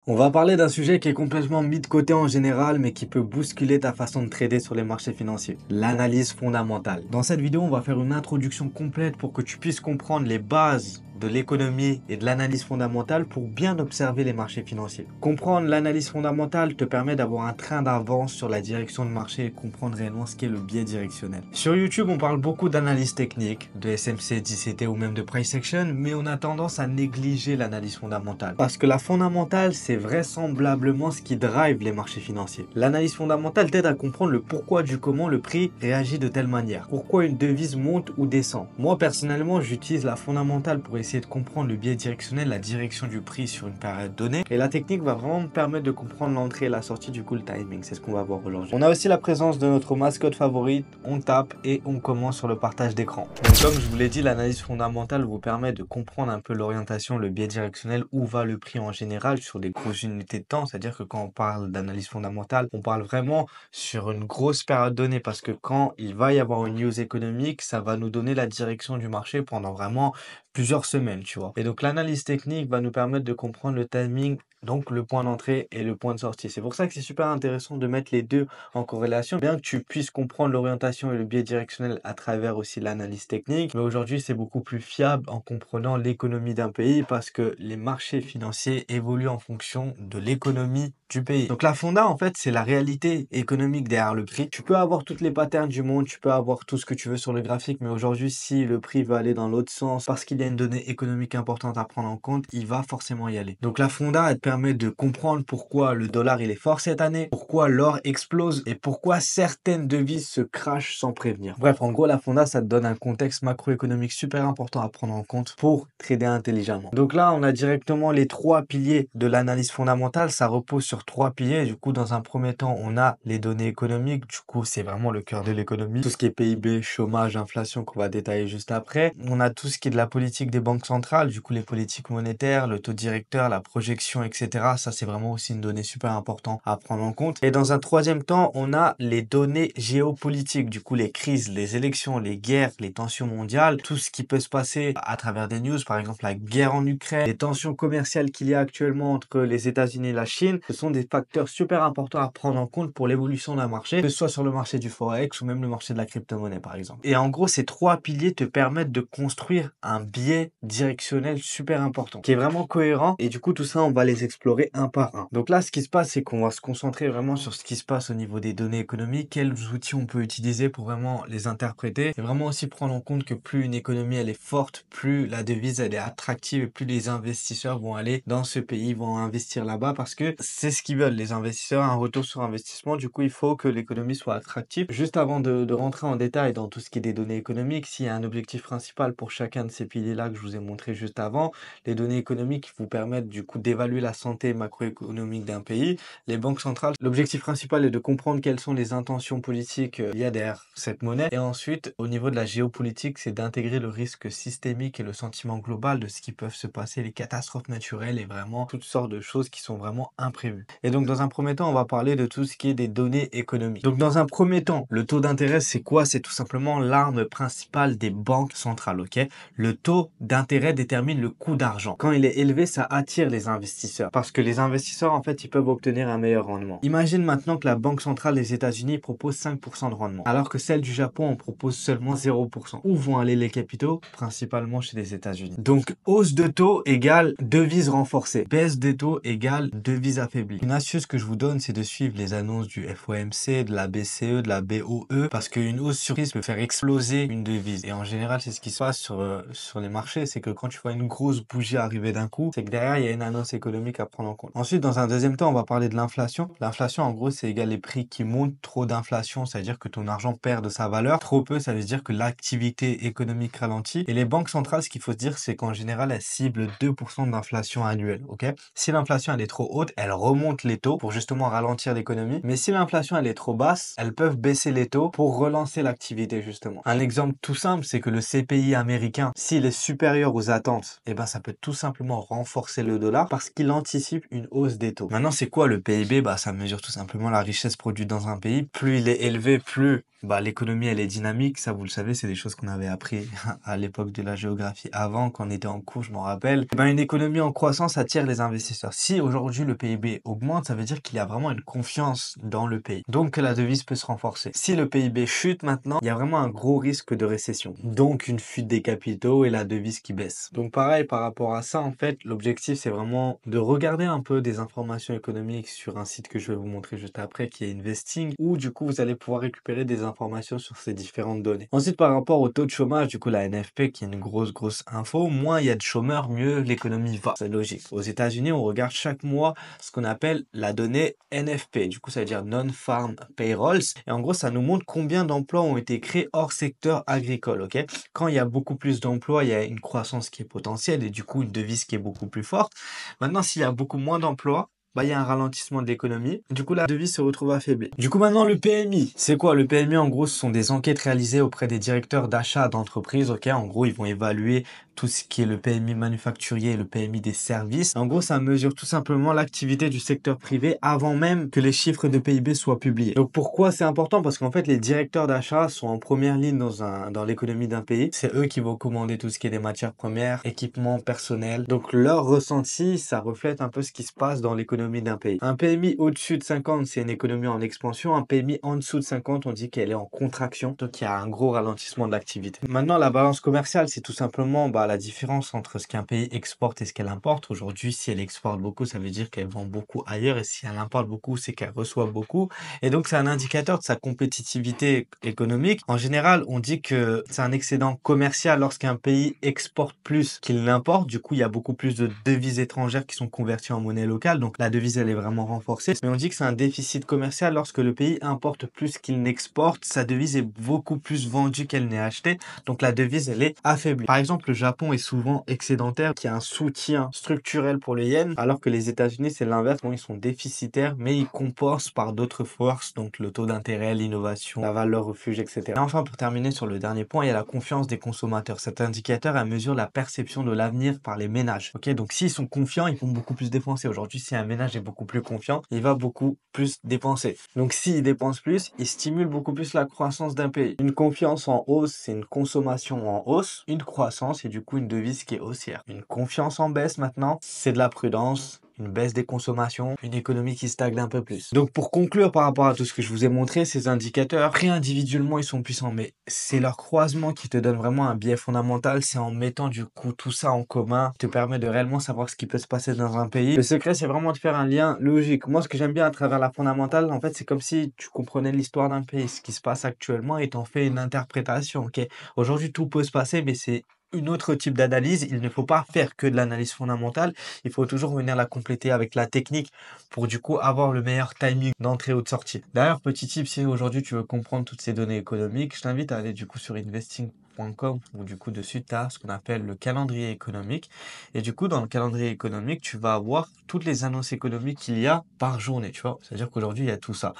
On va parler d'un sujet qui est complètement mis de côté en général, mais qui peut bousculer ta façon de trader sur les marchés financiers. L'analyse fondamentale. Dans cette vidéo, on va faire une introduction complète pour que tu puisses comprendre les bases de l'économie et de l'analyse fondamentale pour bien observer les marchés financiers. Comprendre l'analyse fondamentale te permet d'avoir un train d'avance sur la direction de marché et comprendre réellement ce qu'est le biais directionnel. Sur YouTube, on parle beaucoup d'analyse technique, de SMC, d'ICT ou même de price action, mais on a tendance à négliger l'analyse fondamentale. Parce que la fondamentale, c'est vraisemblablement ce qui drive les marchés financiers. L'analyse fondamentale t'aide à comprendre le pourquoi du comment le prix réagit de telle manière. Pourquoi une devise monte ou descend. Moi, personnellement, j'utilise la fondamentale pour essayer de comprendre le biais directionnel, la direction du prix sur une période donnée. Et la technique va vraiment me permettre de comprendre l'entrée et la sortie, du coup le timing. C'est ce qu'on va voir aujourd'hui. On a aussi la présence de notre mascotte favorite. On tape et on commence sur le partage d'écran. Donc comme je vous l'ai dit, l'analyse fondamentale vous permet de comprendre un peu l'orientation, le biais directionnel, où va le prix en général sur des grosses unités de temps. C'est-à-dire que quand on parle d'analyse fondamentale, on parle vraiment sur une grosse période donnée parce que quand il va y avoir une news économique, ça va nous donner la direction du marché pendant vraiment plusieurs semaines, tu vois. Et donc l'analyse technique va nous permettre de comprendre le timing, donc le point d'entrée et le point de sortie. C'est pour ça que c'est super intéressant de mettre les deux en corrélation, bien que tu puisses comprendre l'orientation et le biais directionnel à travers aussi l'analyse technique. Mais aujourd'hui, c'est beaucoup plus fiable en comprenant l'économie d'un pays parce que les marchés financiers évoluent en fonction de l'économie du pays. Donc la fonda, en fait, c'est la réalité économique derrière le prix. Tu peux avoir toutes les patterns du monde, tu peux avoir tout ce que tu veux sur le graphique, mais aujourd'hui, si le prix veut aller dans l'autre sens parce qu'il y a une donnée économique importante à prendre en compte, il va forcément y aller. Donc la fonda, elle te permet de comprendre pourquoi le dollar il est fort cette année, pourquoi l'or explose et pourquoi certaines devises se crachent sans prévenir. Bref, en gros, la fonda, ça te donne un contexte macroéconomique super important à prendre en compte pour trader intelligemment. Donc là, on a directement les trois piliers de l'analyse fondamentale. Ça repose sur trois piliers. Du coup, dans un premier temps, on a les données économiques. Du coup, c'est vraiment le cœur de l'économie. Tout ce qui est PIB, chômage, inflation qu'on va détailler juste après. On a tout ce qui est de la politique des banques centrales. Du coup, les politiques monétaires, le taux directeur, la projection, etc. Ça, c'est vraiment aussi une donnée super importante à prendre en compte. Et dans un troisième temps, on a les données géopolitiques. Du coup, les crises, les élections, les guerres, les tensions mondiales, tout ce qui peut se passer à travers des news, par exemple la guerre en Ukraine, les tensions commerciales qu'il y a actuellement entre les États-Unis et la Chine, ce sont des facteurs super importants à prendre en compte pour l'évolution d'un marché, que ce soit sur le marché du forex ou même le marché de la crypto-monnaie par exemple. Et en gros, ces trois piliers te permettent de construire un biais directionnel super important, qui est vraiment cohérent, et du coup tout ça on va les explorer un par un. Donc là, ce qui se passe, c'est qu'on va se concentrer vraiment sur ce qui se passe au niveau des données économiques, quels outils on peut utiliser pour vraiment les interpréter, et vraiment aussi prendre en compte que plus une économie elle est forte, plus la devise elle est attractive et plus les investisseurs vont aller dans ce pays, vont investir là-bas parce que c'est ce qu'ils veulent, les investisseurs, un retour sur investissement. Du coup, il faut que l'économie soit attractive. Juste avant de rentrer en détail dans tout ce qui est des données économiques, s'il y a un objectif principal pour chacun de ces piliers-là que je vous ai montré juste avant, les données économiques vous permettent du coup d'évaluer la santé macroéconomique d'un pays. Les banques centrales, l'objectif principal est de comprendre quelles sont les intentions politiques il y a derrière cette monnaie. Et ensuite, au niveau de la géopolitique, c'est d'intégrer le risque systémique et le sentiment global de ce qui peut se passer, les catastrophes naturelles et vraiment toutes sortes de choses qui sont vraiment imprévues. Et donc, dans un premier temps, on va parler de tout ce qui est des données économiques. Donc, dans un premier temps, le taux d'intérêt, c'est quoi? C'est tout simplement l'arme principale des banques centrales, ok? Le taux d'intérêt détermine le coût d'argent. Quand il est élevé, ça attire les investisseurs parce que les investisseurs, en fait, ils peuvent obtenir un meilleur rendement. Imagine maintenant que la Banque centrale des États-Unis propose 5% de rendement, alors que celle du Japon en propose seulement 0%. Où vont aller les capitaux? Principalement chez les États-Unis. Donc, hausse de taux égale devise renforcée. Baisse des taux égale devise affaiblie. Une astuce que je vous donne, c'est de suivre les annonces du FOMC, de la BCE, de la BOE, parce qu'une hausse surprise peut faire exploser une devise. Et en général, c'est ce qui se passe sur les marchés, c'est que quand tu vois une grosse bougie arriver d'un coup, c'est que derrière, il y a une annonce économique à prendre en compte. Ensuite, dans un deuxième temps, on va parler de l'inflation. L'inflation, en gros, c'est égal les prix qui montent. Trop d'inflation, ça veut dire que ton argent perd de sa valeur. Trop peu, ça veut dire que l'activité économique ralentit. Et les banques centrales, ce qu'il faut se dire, c'est qu'en général, elles ciblent 2% d'inflation annuelle, ok? Si l'inflation, elle est trop haute, elles remontent les taux pour justement ralentir l'économie. Mais si l'inflation, elle est trop basse, elles peuvent baisser les taux pour relancer l'activité, justement. Un exemple tout simple, c'est que le CPI américain, s'il est supérieur aux attentes, eh ben, ça peut tout simplement renforcer le dollar parce qu'il anticipe une hausse des taux. Maintenant, c'est quoi le PIB? Bah, ça mesure tout simplement la richesse produite dans un pays. Plus il est élevé, plus l'économie elle est dynamique. Ça, vous le savez, c'est des choses qu'on avait appris à l'époque de la géographie avant, quand on était en cours, je m'en rappelle. Eh ben, une économie en croissance attire les investisseurs. Si aujourd'hui le PIB augmente, ça veut dire qu'il y a vraiment une confiance dans le pays. Donc que la devise peut se renforcer. Si le PIB chute maintenant, il y a vraiment un gros risque de récession. Donc une fuite des capitaux et la devise qui baisse. Donc pareil, par rapport à ça, en fait, l'objectif c'est vraiment de regarder un peu des informations économiques sur un site que je vais vous montrer juste après, qui est Investing, où du coup vous allez pouvoir récupérer des informations sur ces différentes données. Ensuite, par rapport au taux de chômage, du coup la NFP, qui est une grosse info, moins il y a de chômeurs, mieux l'économie va. C'est logique. Aux États-Unis, on regarde chaque mois ce qu'on appelle la donnée NFP. Du coup, ça veut dire Non-Farm Payrolls. Et en gros, ça nous montre combien d'emplois ont été créés hors secteur agricole, ok? Quand il y a beaucoup plus d'emplois, il y a une croissance qui est potentielle et du coup une devise qui est beaucoup plus forte. Maintenant, s'il y a beaucoup moins d'emplois, il y a un ralentissement de l'économie. Du coup, la devise se retrouve affaiblie. Du coup, maintenant, le PMI. C'est quoi? Le PMI, en gros, ce sont des enquêtes réalisées auprès des directeurs d'achat d'entreprises, ok? En gros, ils vont évaluer tout ce qui est le PMI manufacturier et le PMI des services. En gros, ça mesure tout simplement l'activité du secteur privé avant même que les chiffres de PIB soient publiés. Donc, pourquoi c'est important? Parce qu'en fait, les directeurs d'achat sont en première ligne dans l'économie d'un pays. C'est eux qui vont commander tout ce qui est des matières premières, équipements, personnel. Donc, leur ressenti, ça reflète un peu ce qui se passe dans l'économie d'un pays. Un PMI au-dessus de 50, c'est une économie en expansion. Un PMI en dessous de 50, on dit qu'elle est en contraction. Donc, il y a un gros ralentissement de l'activité. Maintenant, la balance commerciale, c'est tout simplement la différence entre ce qu'un pays exporte et ce qu'elle importe. Aujourd'hui, si elle exporte beaucoup, ça veut dire qu'elle vend beaucoup ailleurs. Et si elle importe beaucoup, c'est qu'elle reçoit beaucoup. Et donc, c'est un indicateur de sa compétitivité économique. En général, on dit que c'est un excédent commercial lorsqu'un pays exporte plus qu'il n'importe. Du coup, il y a beaucoup plus de devises étrangères qui sont converties en monnaie locale. Donc, la devise, elle est vraiment renforcée. Mais on dit que c'est un déficit commercial lorsque le pays importe plus qu'il n'exporte. Sa devise est beaucoup plus vendue qu'elle n'est achetée. Donc, la devise, elle est affaiblie. Par exemple, le Japon est souvent excédentaire, qui a un soutien structurel pour le yen, alors que les États-Unis, c'est l'inverse. Bon, ils sont déficitaires, mais ils compensent par d'autres forces, donc le taux d'intérêt, l'innovation, la valeur refuge, etc. Et enfin, pour terminer sur le dernier point, il y a la confiance des consommateurs. Cet indicateur, elle mesure la perception de l'avenir par les ménages. Ok, donc s'ils sont confiants, ils vont beaucoup plus dépenser. Aujourd'hui, si un ménage est beaucoup plus confiant, il va beaucoup plus dépenser. Donc s'il dépense plus, il stimule beaucoup plus la croissance d'un pays. Une confiance en hausse, c'est une consommation en hausse. Une croissance, et du coup une devise qui est haussière. Une confiance en baisse maintenant, c'est de la prudence, une baisse des consommations, une économie qui stagne un peu plus. Donc pour conclure par rapport à tout ce que je vous ai montré, ces indicateurs, pris individuellement, ils sont puissants, mais c'est leur croisement qui te donne vraiment un biais fondamental. C'est en mettant du coup tout ça en commun, qui te permet de réellement savoir ce qui peut se passer dans un pays. Le secret, c'est vraiment de faire un lien logique. Moi, ce que j'aime bien à travers la fondamentale, en fait, c'est comme si tu comprenais l'histoire d'un pays, ce qui se passe actuellement, et t'en fais une interprétation. Ok, aujourd'hui, tout peut se passer, mais c'est une autre type d'analyse. Il ne faut pas faire que de l'analyse fondamentale. Il faut toujours venir la compléter avec la technique pour du coup avoir le meilleur timing d'entrée ou de sortie. D'ailleurs, petit tip, si aujourd'hui tu veux comprendre toutes ces données économiques, je t'invite à aller du coup sur investing.com où du coup dessus tu as ce qu'on appelle le calendrier économique. Et du coup, dans le calendrier économique, tu vas avoir toutes les annonces économiques qu'il y a par journée, tu vois. C'est-à-dire qu'aujourd'hui, il y a tout ça.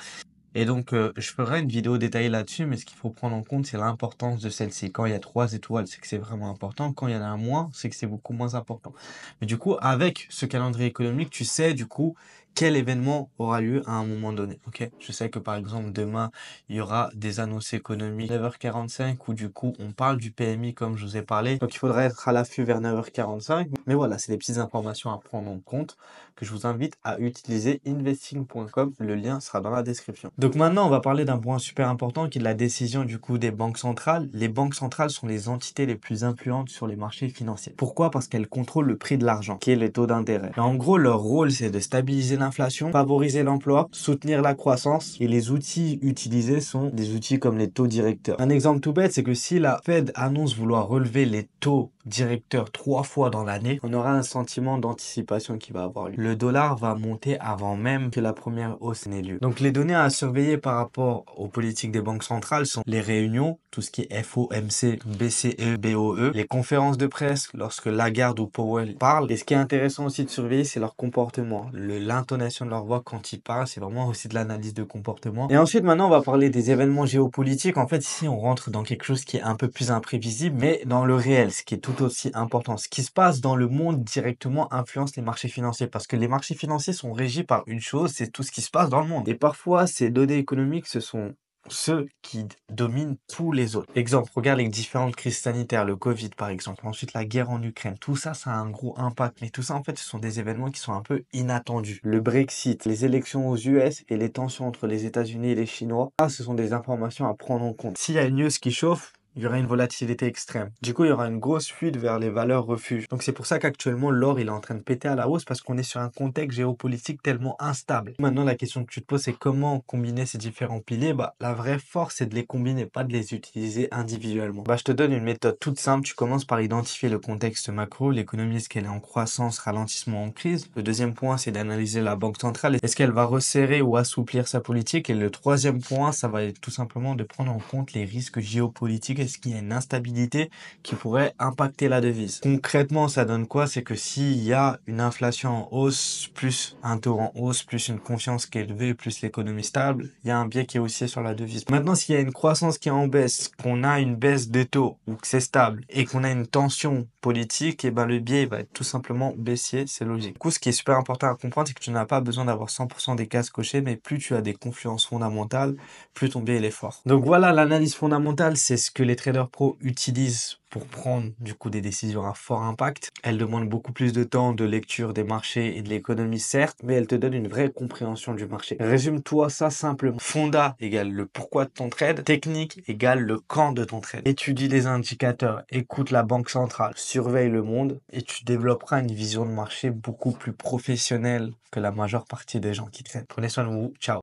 Et donc, je ferai une vidéo détaillée là-dessus, mais ce qu'il faut prendre en compte, c'est l'importance de celle-ci. Quand il y a 3 étoiles, c'est que c'est vraiment important. Quand il y en a un moins, c'est que c'est beaucoup moins important. Mais du coup, avec ce calendrier économique, tu sais, du coup, quel événement aura lieu à un moment donné. Ok, je sais que par exemple, demain, il y aura des annonces économiques 9h45 où du coup, on parle du PMI comme je vous ai parlé. Donc, il faudra être à l'affût vers 9h45. Mais voilà, c'est des petites informations à prendre en compte que je vous invite à utiliser investing.com. Le lien sera dans la description. Donc maintenant, on va parler d'un point super important qui est la décision du coup des banques centrales. Les banques centrales sont les entités les plus influentes sur les marchés financiers. Pourquoi? Parce qu'elles contrôlent le prix de l'argent, qui est les taux d'intérêt. Et en gros, leur rôle, c'est de stabiliser l'inflation, favoriser l'emploi, soutenir la croissance. Et les outils utilisés sont des outils comme les taux directeurs. Un exemple tout bête, c'est que si la Fed annonce vouloir relever les taux directeurs 3 fois dans l'année, on aura un sentiment d'anticipation qui va avoir lieu. Le dollar va monter avant même que la première hausse n'ait lieu. Donc les données à surveiller par rapport aux politiques des banques centrales sont les réunions, tout ce qui est FOMC, BCE, BOE, les conférences de presse lorsque Lagarde ou Powell parlent. Et ce qui est intéressant aussi de surveiller, c'est leur comportement, l'intonation de leur voix quand ils parlent. C'est vraiment aussi de l'analyse de comportement. Et ensuite, maintenant, on va parler des événements géopolitiques. En fait, ici, on rentre dans quelque chose qui est un peu plus imprévisible, mais dans le réel, ce qui est tout aussi important. Ce qui se passe dans le monde directement influence les marchés financiers parce que les marchés financiers sont régis par une chose, c'est tout ce qui se passe dans le monde. Et parfois, ces données économiques, ce sont ceux qui dominent tous les autres. Exemple, regarde les différentes crises sanitaires, le Covid par exemple, ensuite la guerre en Ukraine, tout ça, ça a un gros impact. Mais tout ça, en fait, ce sont des événements qui sont un peu inattendus. Le Brexit, les élections aux US et les tensions entre les États-Unis et les Chinois, ça, ce sont des informations à prendre en compte. S'il y a une news qui chauffe, il y aura une volatilité extrême. Du coup, il y aura une grosse fuite vers les valeurs refuges. Donc c'est pour ça qu'actuellement, l'or, il est en train de péter à la hausse parce qu'on est sur un contexte géopolitique tellement instable. Maintenant, la question que tu te poses, c'est comment combiner ces différents piliers? Bah, la vraie force, c'est de les combiner, pas de les utiliser individuellement. Bah, je te donne une méthode toute simple. Tu commences par identifier le contexte macro. L'économie, est-ce qu'elle est en croissance, ralentissement, en crise? Le deuxième point, c'est d'analyser la banque centrale. Est-ce qu'elle va resserrer ou assouplir sa politique? Et le troisième point, ça va être tout simplement de prendre en compte les risques géopolitiques. Est-ce qu'il y a une instabilité qui pourrait impacter la devise? Concrètement, ça donne quoi? C'est que s'il y a une inflation en hausse, plus un taux en hausse, plus une confiance qui est élevée, plus l'économie stable, il y a un biais qui est haussier sur la devise. Maintenant, s'il y a une croissance qui est en baisse, qu'on a une baisse des taux ou que c'est stable et qu'on a une tension politique, et ben le biais va être tout simplement baissier, c'est logique. Du coup, ce qui est super important à comprendre, c'est que tu n'as pas besoin d'avoir 100% des cases cochées, mais plus tu as des confluences fondamentales, plus ton biais il est fort. Donc voilà, l'analyse fondamentale, c'est ce que les traders pro utilisent pour prendre du coup des décisions à fort impact. Elle demande beaucoup plus de temps de lecture des marchés et de l'économie certes, mais elle te donne une vraie compréhension du marché. Résume-toi ça simplement. Fonda égale le pourquoi de ton trade, technique égale le quand de ton trade. Étudie les indicateurs, écoute la banque centrale, surveille le monde et tu développeras une vision de marché beaucoup plus professionnelle que la majeure partie des gens qui tradent. Prenez soin de vous, ciao.